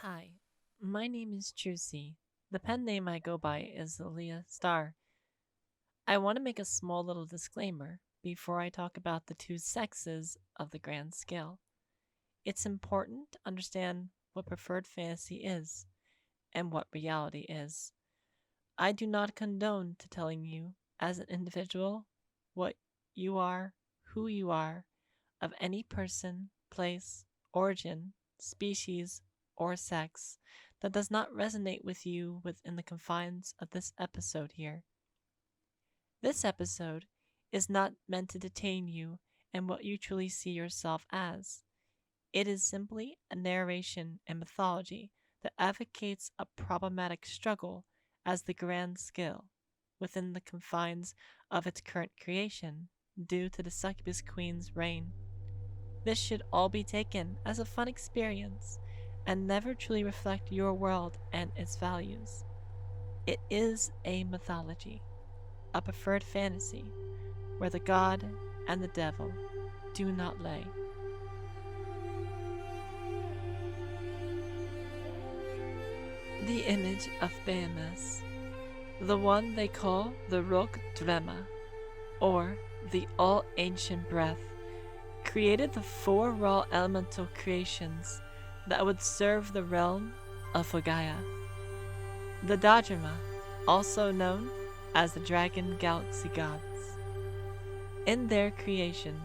Hi, my name is Trucy. The pen name I go by is Leah Star. I want to make a small little disclaimer before I talk about the two sexes of the grand scale. It's important to understand what preferred fantasy is and what reality is. I do not condone to telling you, as an individual, what you are, who you are, of any person, place, origin, species, or sex that does not resonate with you within the confines of this episode here. This episode is not meant to detain you in what you truly see yourself as. It is simply a narration and mythology that advocates a problematic struggle as the grand scale within the confines of its current creation due to the succubus queen's reign. This should all be taken as a fun experience and never truly reflect your world and its values. It is a mythology, a preferred fantasy, where the god and the devil do not lay. The image of Behemoth, the one they call the Rock Dremah, or the all-ancient breath, created the four raw elemental creations that would serve the realm of Filgia. The Dremah, also known as the Dragon Galaxy Gods. In their creation,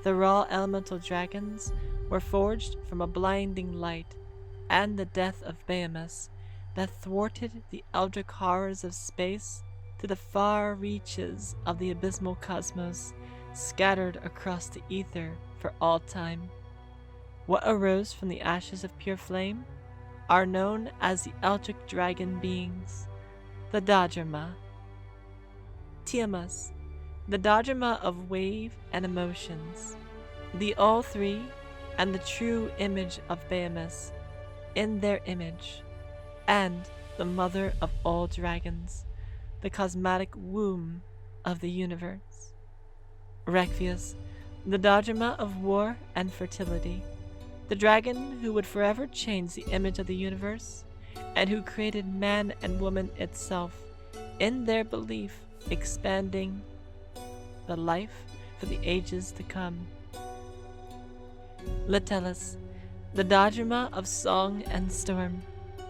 the raw elemental dragons were forged from a blinding light and the death of Behemoth that thwarted the eldritch horrors of space to the far reaches of the abysmal cosmos scattered across the ether for all time. What arose from the ashes of pure flame are known as the eldritch dragon beings, the Dremah Tiamese, the Dremah of wave and emotions, the all three and the true image of Behemoth in their image, and the mother of all dragons, the cosmetic womb of the universe. Recvius, the Dremah of war and fertility, the dragon who would forever change the image of the universe, and who created man and woman itself, in their belief expanding the life for the ages to come. Litellus, the Dremah of song and storm,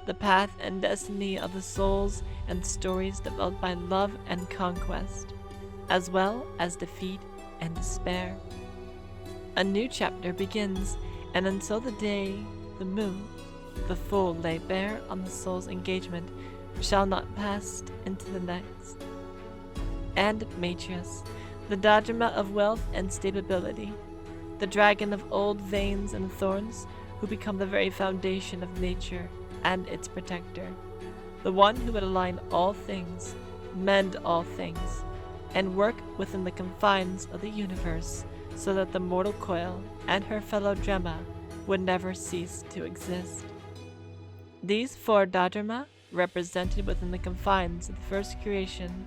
the path and destiny of the souls and stories developed by love and conquest, as well as defeat and despair. A new chapter begins, and until the day the moon, the full, lay bare on the soul's engagement, shall not pass into the next. And Matrius, the Dremah of wealth and stability, the dragon of old veins and thorns, who become the very foundation of nature and its protector, the one who would align all things, mend all things, and work within the confines of the universe so that the mortal coil and her fellow Dremah would never cease to exist. These four Dremah, represented within the confines of the first creation,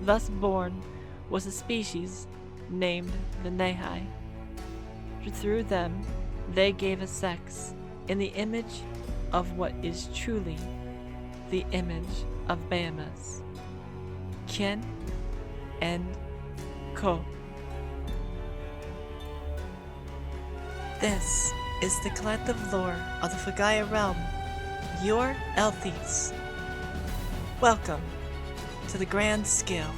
thus born, was a species named the Nehi. Through them, they gave a sex in the image of what is truly the image of Behemoth, Kien and Ko. This is the collective lore of the Filgia realm, YOR ELTHEIS. Welcome to the grand scale.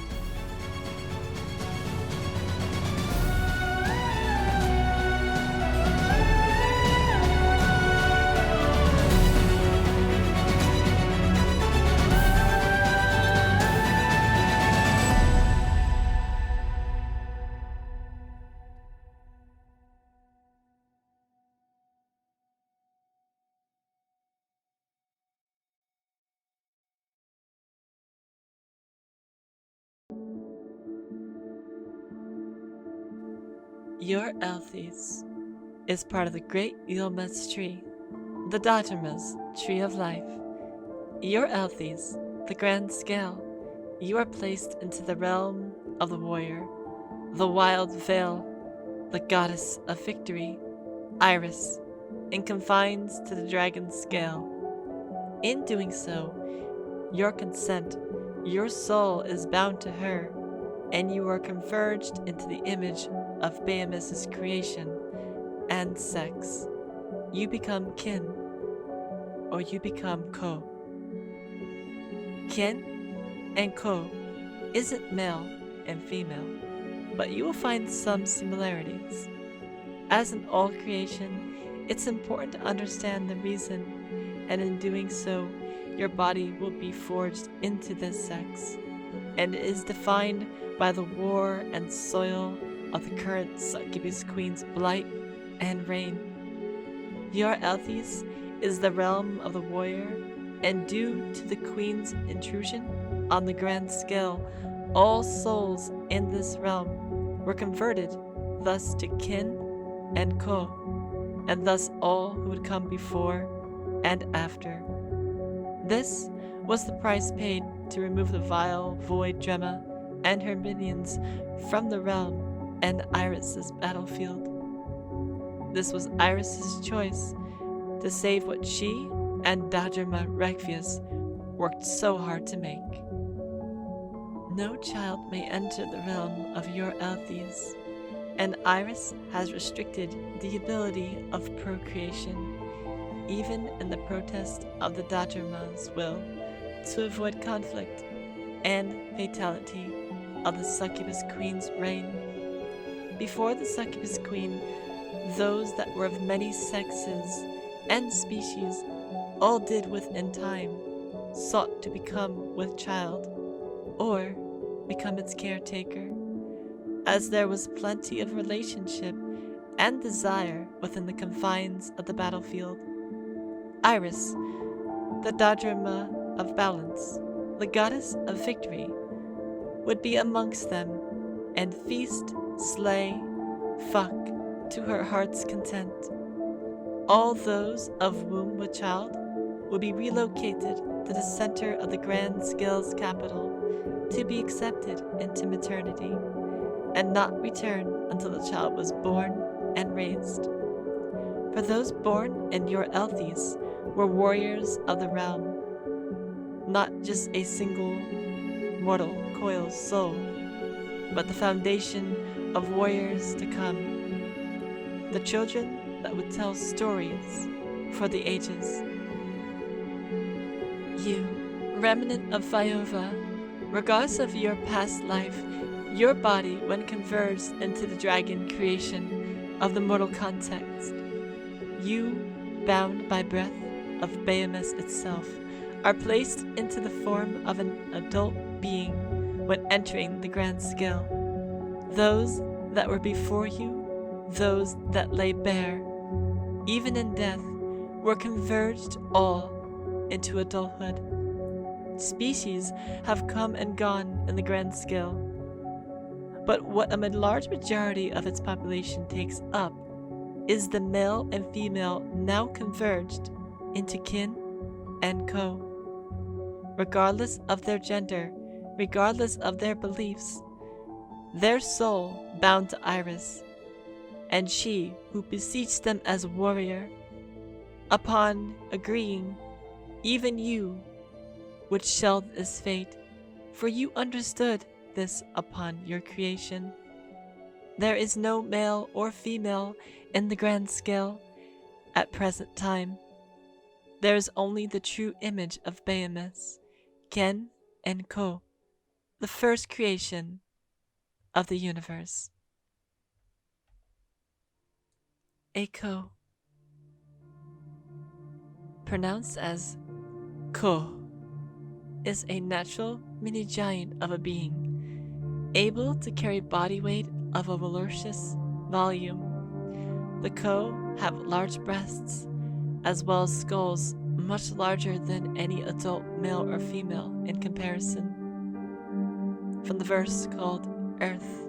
YOR ELTHEIS is part of the Great Yulmeth's tree, the Dremah's tree of life. YOR ELTHEIS, the grand scale, you are placed into the realm of the warrior, the wild veil, the goddess of victory, Iris, in confines to the dragon scale, In doing so, your consent, your soul is bound to her, and you are converged into the image of Behemoth's creation and sex. You become kin, or you become ko. Kin and ko isn't male and female, but you will find some similarities. As in all creation, it's important to understand the reason, and in doing so, your body will be forged into this sex, and is defined by the war and soil of the current succubus queen's blight and reign. YOR ELTHEIS is the realm of the warrior, and due to the queen's intrusion on the grand scale, all souls in this realm were converted thus to kin and ko, and thus all who would come before and after. This was the price paid to remove the vile, void Dremah and her minions from the realm and Iris's battlefield. This was Iris's choice to save what she and Dremah Tiamese worked so hard to make. No child may enter the realm of YOR ELTHEIS, and Iris has restricted the ability of procreation, even in the protest of the Dremah's will, to avoid conflict and fatality of the succubus queen's reign. Before the succubus queen, those that were of many sexes and species all did within time sought to become with child, or become its caretaker, as there was plenty of relationship and desire within the confines of the battlefield. Iris, the Dremah of balance, the goddess of victory, would be amongst them, and feast, slay, fuck to her heart's content. All those of womb with child would be relocated to the center of the grand scale's capital to be accepted into maternity, and not return until the child was born and raised. For those born in YOR ELTHEIS were warriors of the realm, not just a single mortal coil's soul, but the foundation of warriors to come, the children that would tell stories for the ages. You, remnant of Filgia, regardless of your past life, your body, when converged into the dragon creation of the mortal context, you, bound by breath of Behemoth itself, are placed into the form of an adult being when entering the grand scale. Those that were before you, those that lay bare, even in death, were converged all into adulthood. Species have come and gone in the grand scale, but what a large majority of its population takes up is the male and female now converged into kin and ko. Regardless of their gender, regardless of their beliefs, their soul bound to Iris, and she who beseeched them as warrior, upon agreeing, even you would shell this fate, for you understood this upon your creation. There is no male or female in the grand scale at present time. There is only the true image of Behemoth, Ken and Ko, the first creation of the universe. A Ko, pronounced as Ko, is a natural mini giant of a being, able to carry body weight of a voluptuous volume. The Ko have large breasts, as well as skulls much larger than any adult male or female in comparison. From the verse called Earth.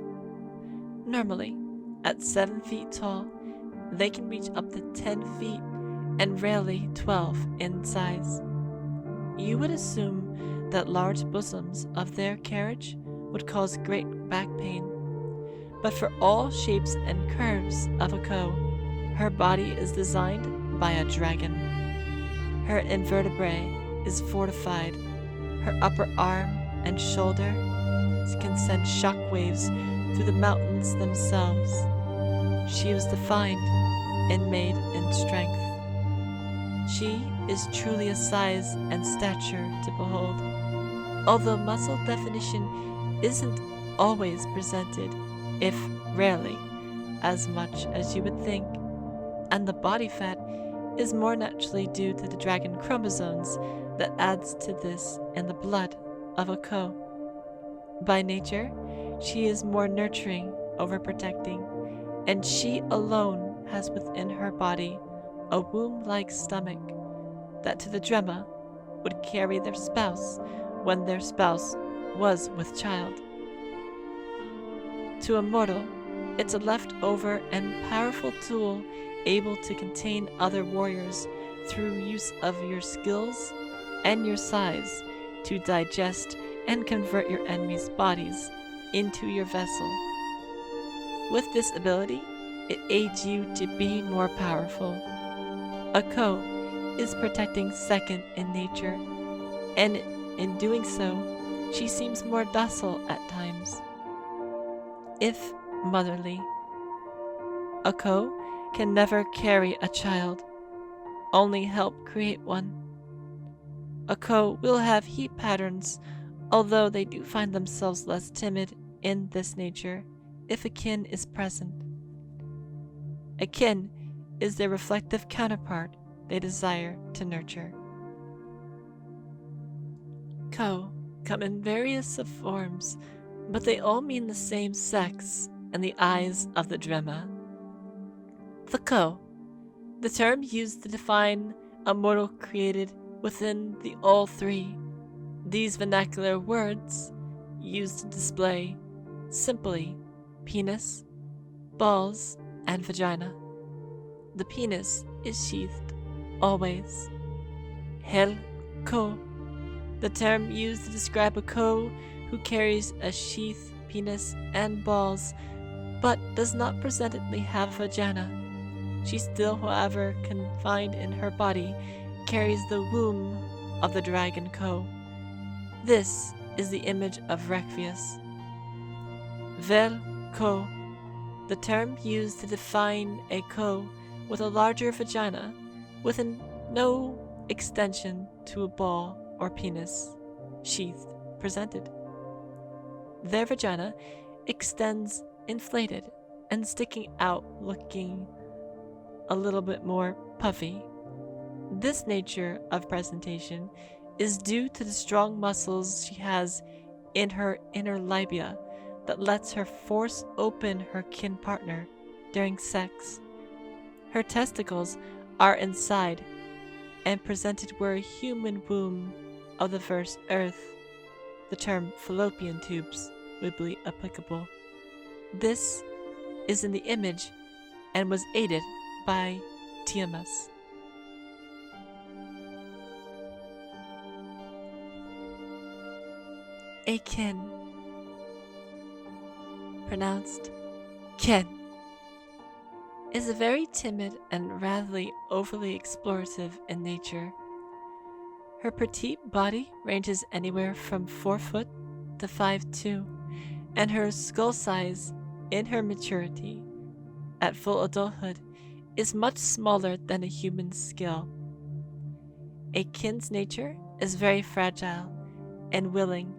Normally, at 7 feet tall, they can reach up to 10 feet and rarely 12 in size. You would assume that large bosoms of their carriage would cause great back pain, but for all shapes and curves of a Ko, her body is designed by a dragon. Her invertebrae is fortified. Her upper arm and shoulder can send shockwaves through the mountains themselves. She was defined and made in strength. She is truly a size and stature to behold, although muscle definition isn't always presented, if rarely, as much as you would think, and the body fat is more naturally due to the dragon chromosomes that adds to this in the blood of a ko. By nature, she is more nurturing, overprotecting, and she alone has within her body a womb-like stomach that to the Dremah would carry their spouse when their spouse was with child. To a mortal, it's a leftover and powerful tool able to contain other warriors through use of your skills and your size to digest and convert your enemies' bodies into your vessel. With this ability, it aids you to be more powerful. A ko is protecting second in nature, and in doing so, she seems more docile at times, if motherly. A ko can never carry a child, only help create one. A ko will have heat patterns, although they do find themselves less timid in this nature if a kin is present. A kin is their reflective counterpart they desire to nurture. Ko come in various forms, but they all mean the same sex in the eyes of the Dremah. The ko, the term used to define a mortal created within the all three. These vernacular words used to display simply penis, balls, and vagina. The penis is sheathed, always. Hel'Ko, the term used to describe a ko who carries a sheath, penis, and balls, but does not presently have a vagina. She still, however, confined in her body, carries the womb of the dragon ko. This is the image of Requiem. Vel'Ko, the term used to define a ko with a larger vagina, with no extension to a ball or penis, sheathed, presented. Their vagina extends inflated and sticking out, looking a little bit more puffy. This nature of presentation is due to the strong muscles she has in her inner labia that lets her force open her kin partner during sex. Her testicles are inside and presented where a human womb of the first earth, the term fallopian tubes, would be applicable. This is in the image and was aided by Tiamese. A kin, pronounced ken, is a very timid and rather overly explorative in nature. Her petite body ranges anywhere from 4 foot to 5'2", and her skull size in her maturity, at full adulthood, is much smaller than a human skull. A kin's nature is very fragile and willing.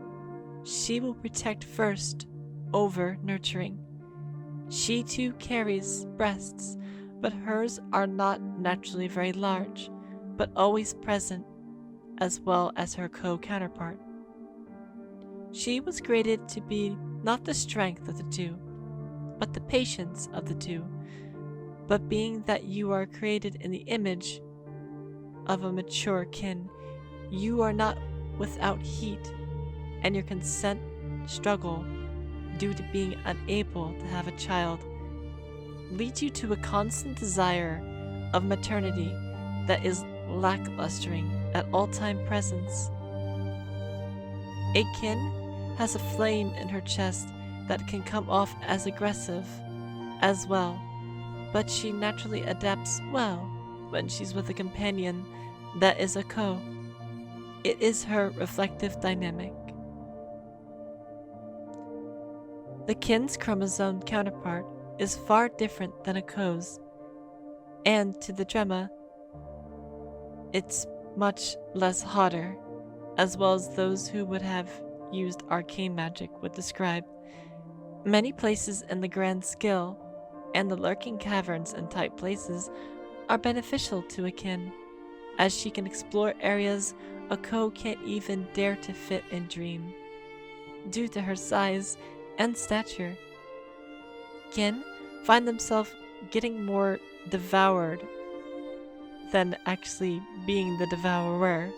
She will protect first over nurturing. She too carries breasts, but hers are not naturally very large, but always present, as well as her co-counterpart. She was created to be not the strength of the two, but the patience of the two. But being that you are created in the image of a mature kin, you are not without heat, and your consent struggle due to being unable to have a child leads you to a constant desire of maternity that is lacklustering at all time presence. A kin has a flame in her chest that can come off as aggressive as well, but she naturally adapts well when she's with a companion that is a ko. It is her reflective dynamic. The kin's chromosome counterpart is far different than a ko's, and to the Dremah, it's much less hotter, as well as those who would have used arcane magic would describe. Many places in the grand skill, and the lurking caverns and tight places, are beneficial to a kin, as she can explore areas a ko can't even dare to fit in dream, due to her size and stature. Kin find themselves getting more devoured than actually being the devourer,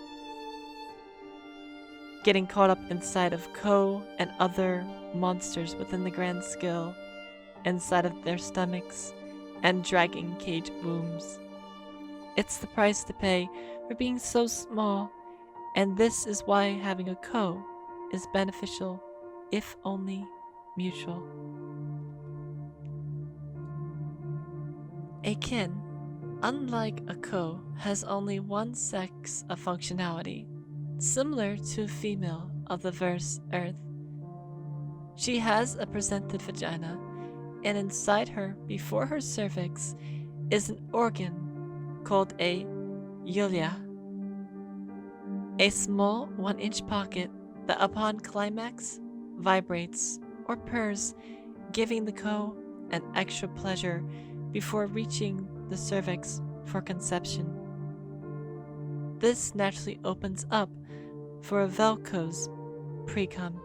getting caught up inside of ko and other monsters within the grand skill, inside of their stomachs, and dragging cage wombs. It's the price to pay for being so small, and this is why having a ko is beneficial, if only mutual. A kin, unlike a ko, has only one sex of functionality, similar to a female of the verse Earth. She has a presented vagina, and inside her, before her cervix, is an organ called a Filgia, a small 1-inch pocket that upon climax vibrates or purrs, giving the ko an extra pleasure before reaching the cervix for conception. This naturally opens up for a Vel'Ko's pre-cum.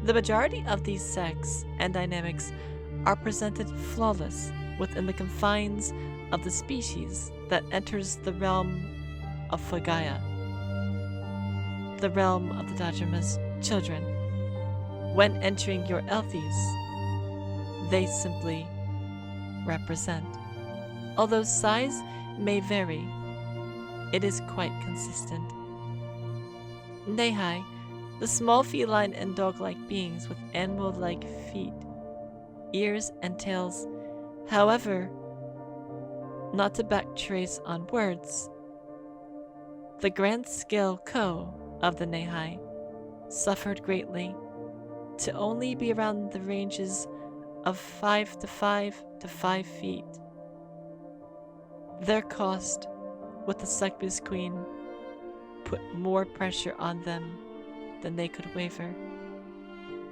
The majority of these sex and dynamics are presented flawless within the confines of the species that enters the realm of Filgia, the realm of the Dremah's children. When entering YOR ELTHEIS, they simply represent. Although size may vary, it is quite consistent. Nehai, the small feline and dog-like beings with animal-like feet, ears, and tails. However, not to backtrace on words, the grand scale ko of the Nehai suffered greatly to only be around the ranges of 5 to 5 to 5 feet. Their cost with the succubus queen put more pressure on them than they could waver.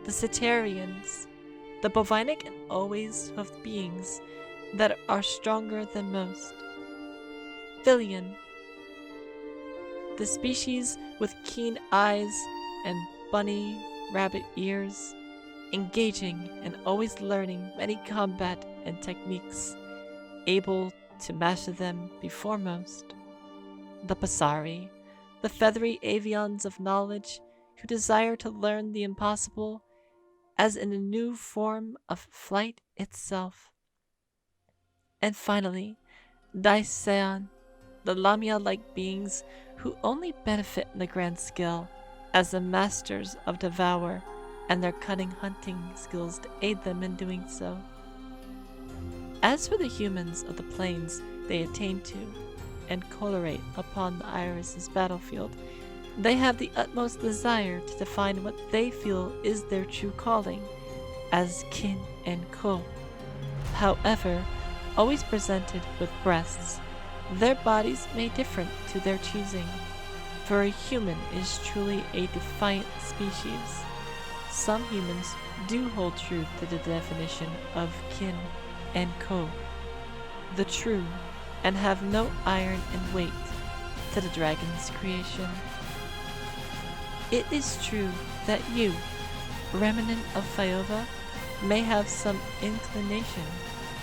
The Cetarians, the bovinic and always hoofed beings that are stronger than most. Filian, the species with keen eyes and bunny rabbit ears, engaging and always learning many combat and techniques, able to master them before most. The Pasari, the feathery avians of knowledge who desire to learn the impossible as in a new form of flight itself. And finally, Daisean, the Lamia-like beings who only benefit in the grand skill as the masters of devour and their cunning hunting skills to aid them in doing so. As for the humans of the plains they attain to and colorate upon the iris's battlefield, they have the utmost desire to define what they feel is their true calling as kin and ko. However, always presented with breasts, their bodies may differ to their choosing, for a human is truly a defiant species. Some humans do hold true to the definition of kin and ko, the true, and have no iron and weight to the dragon's creation. It is true that you, remnant of Phiova, may have some inclination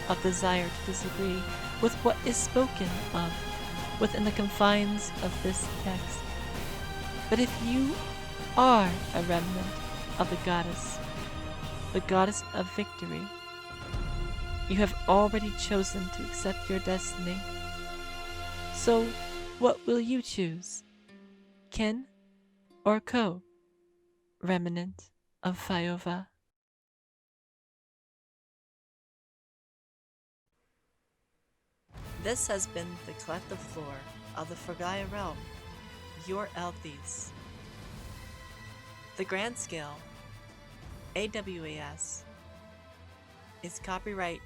of desire to disagree with what is spoken of within the confines of this text. But if you are a remnant of the goddess of victory, you have already chosen to accept your destiny. So, what will you choose? Kin or ko, remnant of Phiova? This has been the collective lore of the Filgia realm, YOR ELTHEIS. The Grand Scale, AWAS, is copyright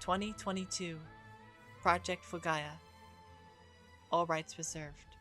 2022, Project Filgia. All rights reserved.